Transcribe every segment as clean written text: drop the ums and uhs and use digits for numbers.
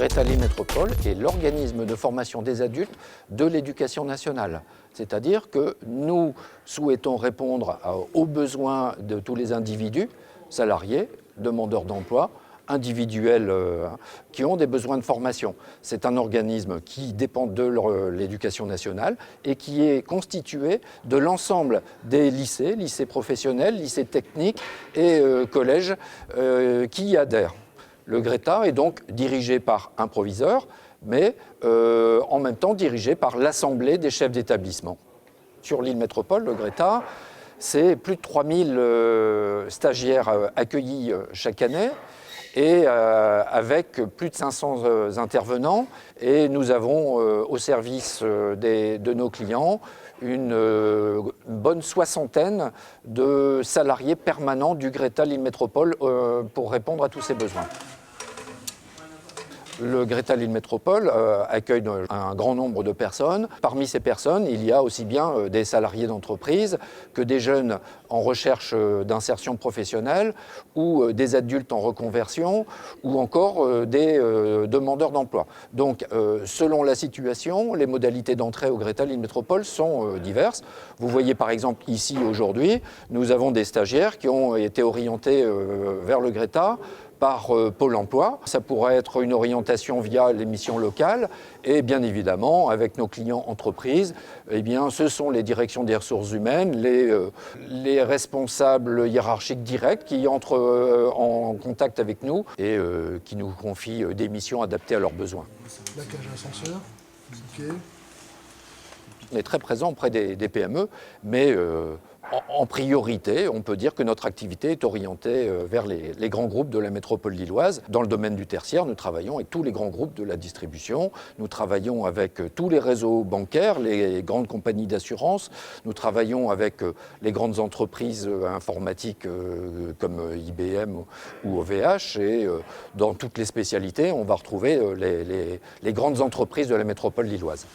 Greta Lille Métropole est l'organisme de formation des adultes de l'éducation nationale. C'est-à-dire que nous souhaitons répondre aux besoins de tous les individus, salariés, demandeurs d'emploi, individuels qui ont des besoins de formation. C'est un organisme qui dépend de l'éducation nationale et qui est constitué de l'ensemble des lycées professionnels, lycées techniques et collèges qui y adhèrent. Le Greta est donc dirigé par un proviseur, mais en même temps dirigé par l'Assemblée des chefs d'établissement. Sur l'île Métropole, le Greta, c'est plus de 3000 stagiaires accueillis chaque année, et avec plus de 500 intervenants. Et nous avons au service de nos clients une bonne soixantaine de salariés permanents du Greta Lille Métropole pour répondre à tous ces besoins. Le Greta Lille Métropole accueille un grand nombre de personnes. Parmi ces personnes, il y a aussi bien des salariés d'entreprise que des jeunes en recherche d'insertion professionnelle ou des adultes en reconversion ou encore des demandeurs d'emploi. Donc, selon la situation, les modalités d'entrée au Greta Lille Métropole sont diverses. Vous voyez par exemple ici aujourd'hui, nous avons des stagiaires qui ont été orientés vers le Greta par Pôle emploi. Ça pourrait être une orientation via les missions locales et bien évidemment avec nos clients entreprises, eh bien, ce sont les directions des ressources humaines, les responsables hiérarchiques directs qui entrent en contact avec nous et qui nous confient des missions adaptées à leurs besoins. La cage à ascenseur, ok. On est très présent auprès des PME, mais en priorité, on peut dire que notre activité est orientée vers les grands groupes de la métropole lilloise. Dans le domaine du tertiaire, nous travaillons avec tous les grands groupes de la distribution. Nous travaillons avec tous les réseaux bancaires, les grandes compagnies d'assurance. Nous travaillons avec les grandes entreprises informatiques comme IBM ou OVH. Et dans toutes les spécialités, on va retrouver les grandes entreprises de la métropole lilloise.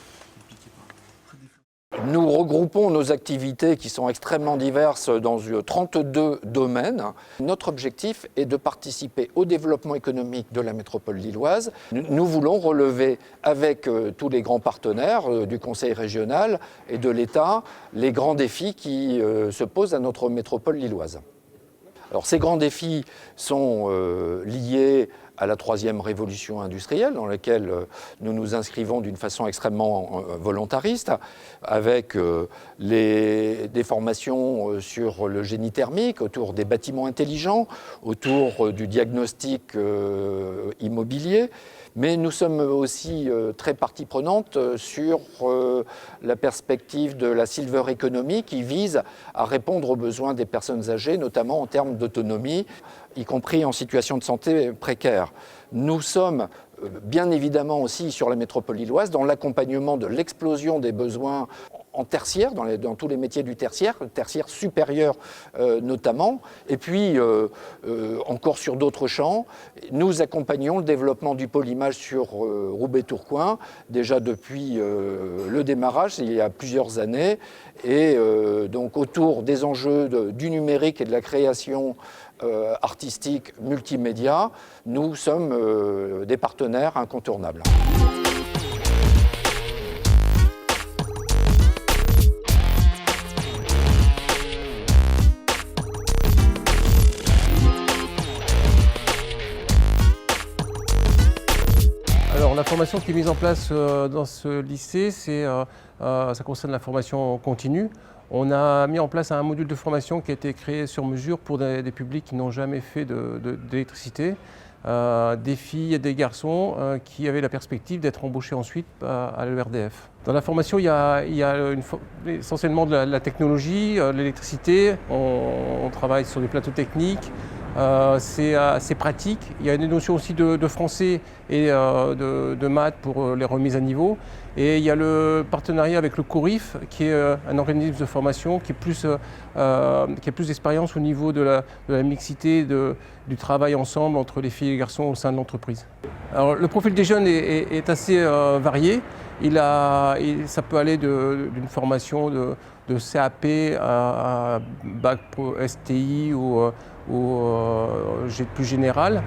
Nous regroupons nos activités qui sont extrêmement diverses dans 32 domaines. Notre objectif est de participer au développement économique de la métropole lilloise. Nous voulons relever avec tous les grands partenaires du Conseil régional et de l'État les grands défis qui se posent à notre métropole lilloise. Alors, ces grands défis sont liés à la troisième révolution industrielle dans laquelle nous nous inscrivons d'une façon extrêmement volontariste, avec des formations sur le génie thermique, autour des bâtiments intelligents, autour du diagnostic immobilier. Mais nous sommes aussi très partie prenante sur la perspective de la silver economy qui vise à répondre aux besoins des personnes âgées, notamment en termes d'autonomie, y compris en situation de santé précaire. Nous sommes bien évidemment aussi sur la métropole lilloise dans l'accompagnement de l'explosion des besoins en tertiaire, dans tous les métiers du tertiaire, le tertiaire supérieur notamment, et puis encore sur d'autres champs. Nous accompagnons le développement du pôle image sur Roubaix-Tourcoing, déjà depuis le démarrage, il y a plusieurs années, et donc autour des enjeux du numérique et de la création artistique multimédia, nous sommes des partenaires incontournables. Alors, la formation qui est mise en place dans ce lycée, ça concerne la formation continue. On a mis en place un module de formation qui a été créé sur mesure pour des publics qui n'ont jamais fait d'électricité, des filles et des garçons qui avaient la perspective d'être embauchés ensuite à l'ERDF. Dans la formation, il y a essentiellement de la technologie, l'électricité, on travaille sur des plateaux techniques. C'est assez pratique. Il y a des notions aussi de français et de maths pour les remises à niveau. Et il y a le partenariat avec le CORIF, qui est un organisme de formation qui a plus d'expérience au niveau de la mixité, du travail ensemble entre les filles et les garçons au sein de l'entreprise. Alors, le profil des jeunes est assez varié. Ça peut aller d'une formation de de CAP à bac pro STI ou plus général.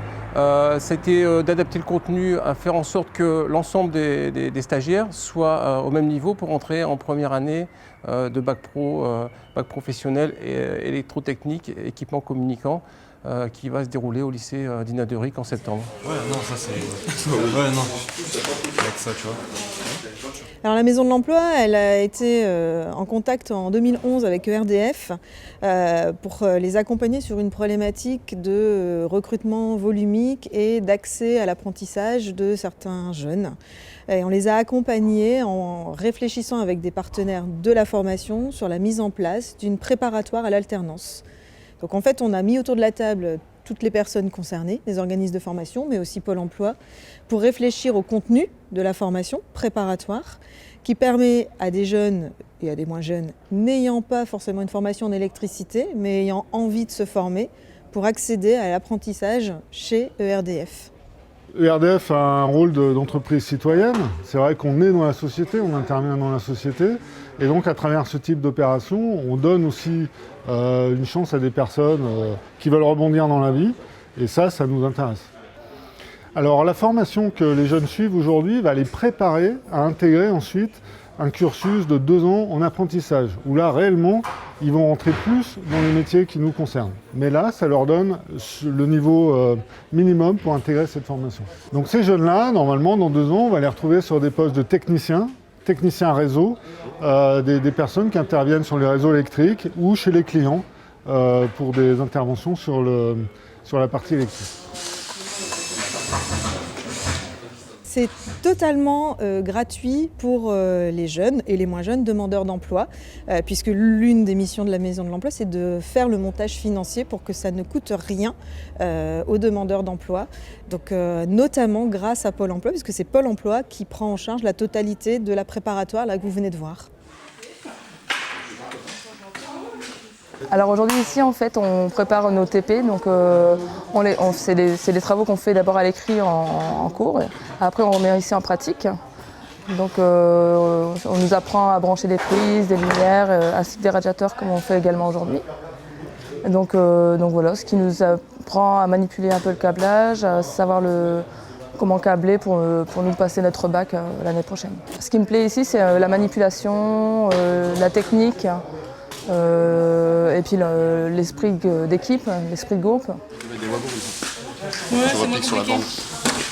C'était d'adapter le contenu, à faire en sorte que l'ensemble des stagiaires soient au même niveau pour entrer en première année de bac professionnel et électrotechnique, équipement communicant, qui va se dérouler au lycée d'Ina de Ric en septembre. Ouais, non, ça c'est... ouais, non. Avec ça, tu vois. Alors la Maison de l'Emploi, elle a été en contact en 2011 avec ERDF pour les accompagner sur une problématique de recrutement volumique et d'accès à l'apprentissage de certains jeunes. Et on les a accompagnés en réfléchissant avec des partenaires de la formation sur la mise en place d'une préparatoire à l'alternance. Donc en fait, on a mis autour de la table toutes les personnes concernées, les organismes de formation, mais aussi Pôle emploi, pour réfléchir au contenu de la formation préparatoire qui permet à des jeunes et à des moins jeunes n'ayant pas forcément une formation en électricité, mais ayant envie de se former pour accéder à l'apprentissage chez ERDF. ERDF a un rôle d'entreprise citoyenne. C'est vrai qu'on est dans la société, on intervient dans la société. Et donc à travers ce type d'opération, on donne aussi une chance à des personnes qui veulent rebondir dans la vie. Et ça nous intéresse. Alors la formation que les jeunes suivent aujourd'hui va les préparer à intégrer ensuite un cursus de 2 ans en apprentissage, où là réellement ils vont rentrer plus dans les métiers qui nous concernent. Mais là, ça leur donne le niveau minimum pour intégrer cette formation. Donc ces jeunes-là, normalement, dans 2 ans, on va les retrouver sur des postes de techniciens réseau, des personnes qui interviennent sur les réseaux électriques ou chez les clients pour des interventions sur la partie électrique. C'est totalement gratuit pour les jeunes et les moins jeunes demandeurs d'emploi, puisque l'une des missions de la Maison de l'Emploi, c'est de faire le montage financier pour que ça ne coûte rien aux demandeurs d'emploi. Donc notamment grâce à Pôle emploi, puisque c'est Pôle emploi qui prend en charge la totalité de la préparatoire là, que vous venez de voir. Alors aujourd'hui ici en fait on prépare nos TP, donc c'est des travaux qu'on fait d'abord à l'écrit en cours, après on remet ici en pratique. Donc on nous apprend à brancher des prises, des lumières, ainsi que des radiateurs comme on fait également aujourd'hui. Donc voilà, ce qui nous apprend à manipuler un peu le câblage, à savoir comment câbler pour nous passer notre bac l'année prochaine. Ce qui me plaît ici c'est la manipulation, la technique. Et puis l'esprit d'équipe, l'esprit de groupe. Je replique sur la bande.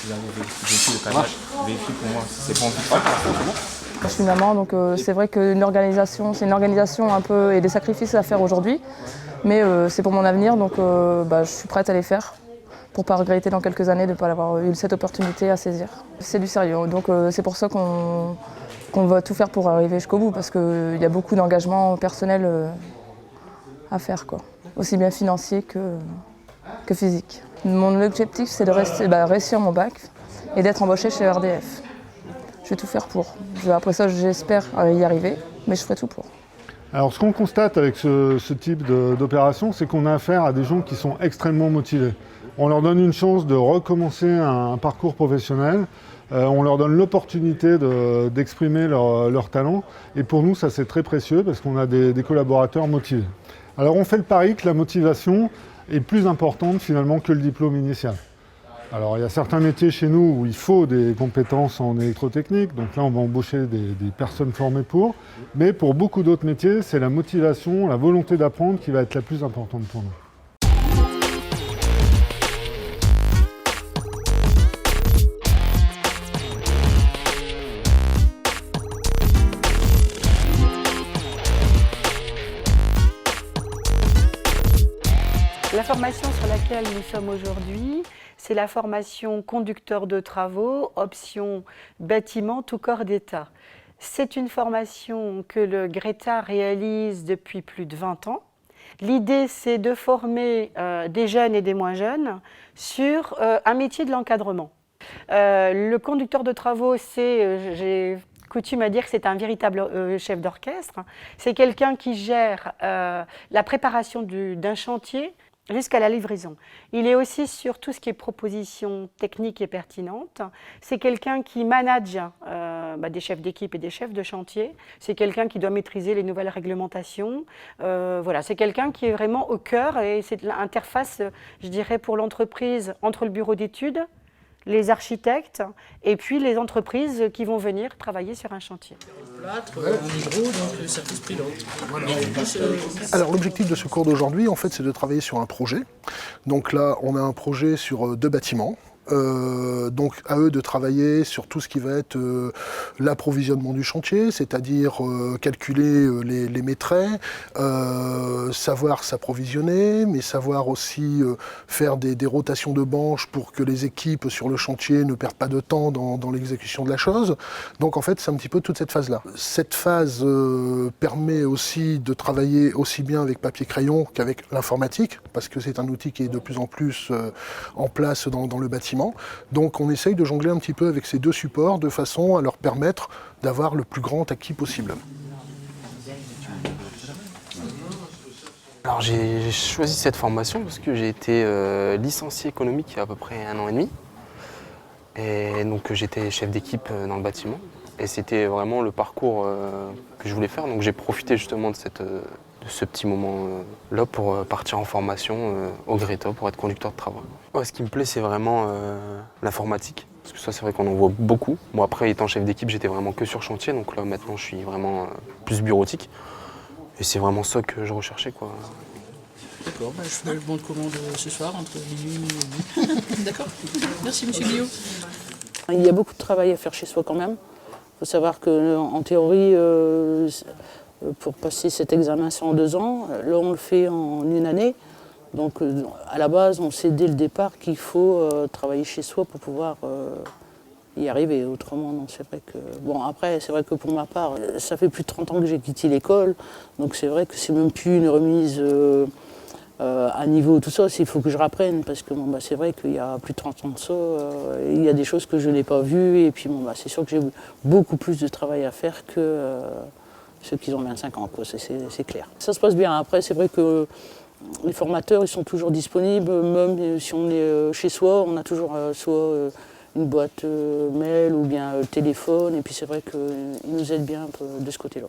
Vérifie le câblage. Vérifie pour moi, c'est pas en Je suis maman, donc c'est vrai que c'est une organisation un peu et des sacrifices à faire aujourd'hui. Mais c'est pour mon avenir, donc je suis prête à les faire pour ne pas regretter dans quelques années de ne pas avoir eu cette opportunité à saisir. C'est du sérieux, donc c'est pour ça qu'on va tout faire pour arriver jusqu'au bout, parce qu'il y a beaucoup d'engagement personnel à faire, quoi. Aussi bien financier que physique. Mon objectif, c'est de réussir mon bac et d'être embauchée chez ERDF. Je vais tout faire pour. Après ça, j'espère y arriver, mais je ferai tout pour. Alors ce qu'on constate avec ce type d'opération, c'est qu'on a affaire à des gens qui sont extrêmement motivés. On leur donne une chance de recommencer un parcours professionnel. On leur donne l'opportunité d'exprimer leur talent. Et pour nous, ça c'est très précieux parce qu'on a des collaborateurs motivés. Alors on fait le pari que la motivation est plus importante finalement que le diplôme initial. Alors il y a certains métiers chez nous où il faut des compétences en électrotechnique. Donc là on va embaucher des personnes formées pour. Mais pour beaucoup d'autres métiers, c'est la motivation, la volonté d'apprendre qui va être la plus importante pour nous. La formation sur laquelle nous sommes aujourd'hui, c'est la formation conducteur de travaux, option bâtiment, tout corps d'État. C'est une formation que le GRETA réalise depuis plus de 20 ans. L'idée, c'est de former des jeunes et des moins jeunes sur un métier de l'encadrement. Le conducteur de travaux, j'ai coutume à dire que c'est un véritable chef d'orchestre. C'est quelqu'un qui gère la préparation d'un chantier jusqu'à la livraison. Il est aussi sur tout ce qui est proposition technique et pertinente. C'est quelqu'un qui manage des chefs d'équipe et des chefs de chantier. C'est quelqu'un qui doit maîtriser les nouvelles réglementations. Voilà, c'est quelqu'un qui est vraiment au cœur et c'est l'interface, je dirais, pour l'entreprise entre le bureau d'études, les architectes et puis les entreprises qui vont venir travailler sur un chantier. Alors l'objectif de ce cours d'aujourd'hui, en fait, c'est de travailler sur un projet. Donc là, on a un projet sur 2 bâtiments. Donc à eux de travailler sur tout ce qui va être l'approvisionnement du chantier, c'est-à-dire calculer les mètres, savoir s'approvisionner, mais savoir aussi faire des rotations de banches pour que les équipes sur le chantier ne perdent pas de temps dans l'exécution de la chose. Donc en fait, c'est un petit peu toute cette phase-là. Cette phase permet aussi de travailler aussi bien avec papier-crayon qu'avec l'informatique, parce que c'est un outil qui est de plus en plus en place dans le bâtiment. Donc on essaye de jongler un petit peu avec ces 2 supports de façon à leur permettre d'avoir le plus grand acquis possible. Alors j'ai choisi cette formation parce que j'ai été licencié économique il y a à peu près 1 an et demi. Et donc j'étais chef d'équipe dans le bâtiment. Et c'était vraiment le parcours que je voulais faire. Donc j'ai profité justement de ce petit moment-là pour partir en formation au Greta pour être conducteur de travaux. Ouais, ce qui me plaît, c'est vraiment l'informatique. Parce que ça, c'est vrai qu'on en voit beaucoup. Moi, après, étant chef d'équipe, j'étais vraiment que sur chantier. Donc là, maintenant, je suis vraiment plus bureautique. Et c'est vraiment ça que je recherchais, quoi. D'accord, je ferai le bon de commande ce soir, entre minuit et minuit. D'accord, merci monsieur Guillaume. Il y a beaucoup de travail à faire chez soi quand même. Il faut savoir qu'en théorie, pour passer cet examen, c'est en 2 ans. Là, on le fait en 1 année. Donc, à la base, on sait dès le départ qu'il faut travailler chez soi pour pouvoir y arriver. Autrement, non, c'est vrai que... Bon, après, c'est vrai que pour ma part, ça fait plus de 30 ans que j'ai quitté l'école. Donc, c'est vrai que c'est même plus une remise à niveau, tout ça. Il faut que je rapprenne parce que bon, c'est vrai qu'il y a plus de 30 ans de ça. Il y a des choses que je n'ai pas vues. Et puis, bon, c'est sûr que j'ai beaucoup plus de travail à faire que ceux qui ont 25 ans, quoi. C'est clair. Ça se passe bien. Après, c'est vrai que les formateurs, ils sont toujours disponibles, même si on est chez soi, on a toujours soit une boîte mail ou bien téléphone, et puis c'est vrai qu'ils nous aident bien un peu de ce côté-là.